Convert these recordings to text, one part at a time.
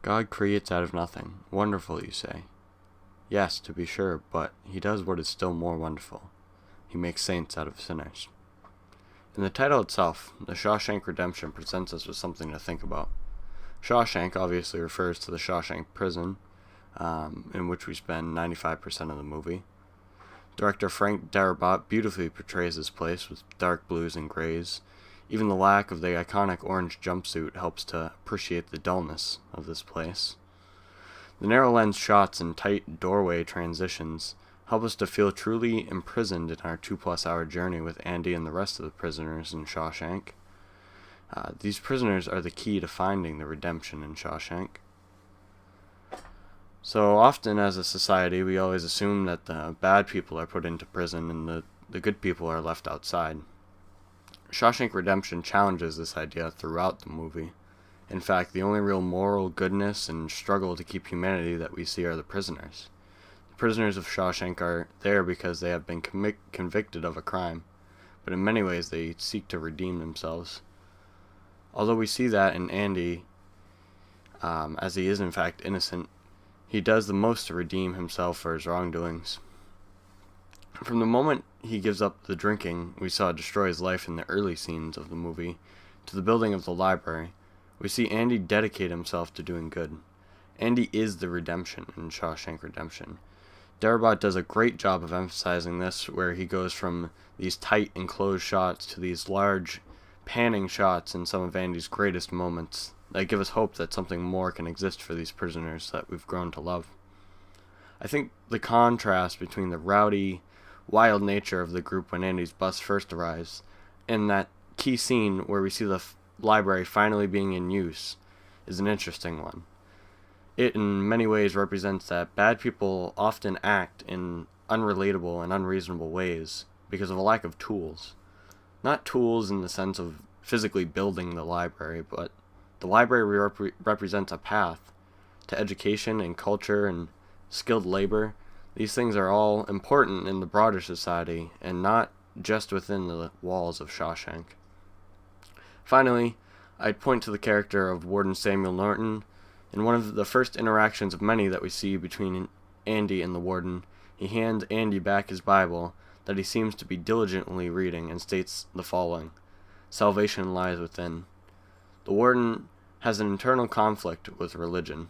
God creates out of nothing. Wonderful, you say. Yes, to be sure, but he does what is still more wonderful. He makes saints out of sinners. In the title itself, The Shawshank Redemption presents us with something to think about. Shawshank obviously refers to the Shawshank prison, in which we spend 95% of the movie. Director Frank Darabont beautifully portrays this place with dark blues and grays. Even the lack of the iconic orange jumpsuit helps to appreciate the dullness of this place. The narrow lens shots and tight doorway transitions help us to feel truly imprisoned in our 2+ hour journey with Andy and the rest of the prisoners in Shawshank. These prisoners are the key to finding the redemption in Shawshank. So often as a society, we always assume that the bad people are put into prison and the good people are left outside. Shawshank Redemption challenges this idea throughout the movie. In fact, the only real moral goodness and struggle to keep humanity that we see are the prisoners. The prisoners of Shawshank are there because they have been convicted of a crime, but in many ways they seek to redeem themselves. Although we see that in Andy, as he is in fact innocent, he does the most to redeem himself for his wrongdoings. From the moment he gives up the drinking we saw destroy his life in the early scenes of the movie, to the building of the library, we see Andy dedicate himself to doing good. Andy is the redemption in Shawshank Redemption. Darabont does a great job of emphasizing this, where he goes from these tight enclosed shots to these large panning shots in some of Andy's greatest moments that give us hope that something more can exist for these prisoners that we've grown to love. I think the contrast between the rowdy, wild nature of the group when Andy's bus first arrives and that key scene where we see the library finally being in use is an interesting one. It in many ways represents that bad people often act in unrelatable and unreasonable ways because of a lack of tools. Not tools in the sense of physically building the library, but the library represents a path to education and culture and skilled labor. These things are all important in the broader society and not just within the walls of Shawshank. Finally, I'd point to the character of Warden Samuel Norton. In one of the first interactions of many that we see between Andy and the warden, he hands Andy back his Bible that he seems to be diligently reading and states the following: "Salvation lies within." The warden has an internal conflict with religion.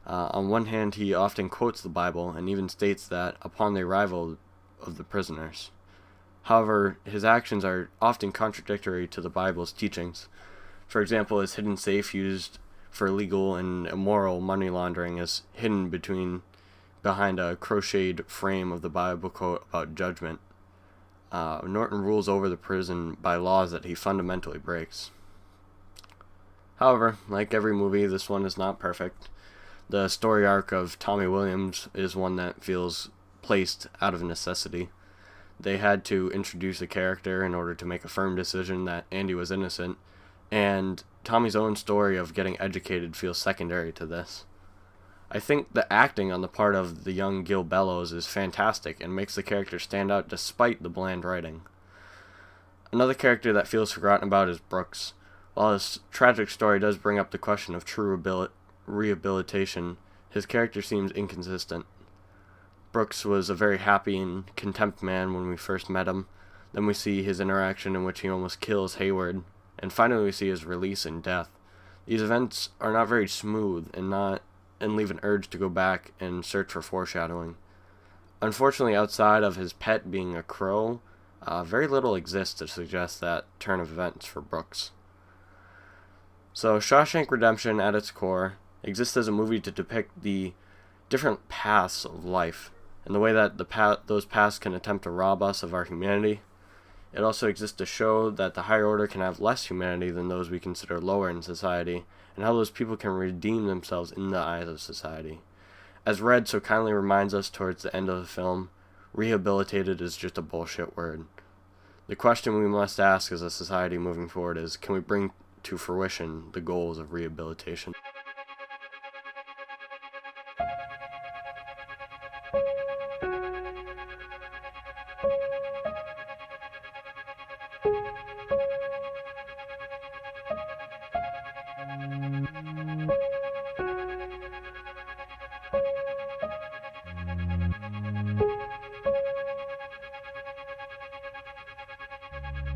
On one hand, he often quotes the Bible and even states that upon the arrival of the prisoners. However, his actions are often contradictory to the Bible's teachings. For example, his hidden safe used for illegal and immoral money laundering is hidden behind a crocheted frame of the Bible quote about judgment. Norton rules over the prison by laws that he fundamentally breaks. However, like every movie, this one is not perfect. The story arc of Tommy Williams is one that feels placed out of necessity. They had to introduce a character in order to make a firm decision that Andy was innocent, and Tommy's own story of getting educated feels secondary to this. I think the acting on the part of the young Gil Bellows is fantastic and makes the character stand out despite the bland writing. Another character that feels forgotten about is Brooks. While his tragic story does bring up the question of true rehabilitation, his character seems inconsistent. Brooks was a very happy and content man when we first met him. Then we see his interaction in which he almost kills Hayward, and finally we see his release and death. These events are not very smooth and leave an urge to go back and search for foreshadowing. Unfortunately, outside of his pet being a crow, very little exists to suggest that turn of events for Brooks. So Shawshank Redemption at its core exists as a movie to depict the different paths of life and the way that those paths can attempt to rob us of our humanity. It also exists to show that the higher order can have less humanity than those we consider lower in society, and how those people can redeem themselves in the eyes of society. As Red so kindly reminds us towards the end of the film, rehabilitated is just a bullshit word. The question we must ask as a society moving forward is, can we bring to fruition the goals of rehabilitation?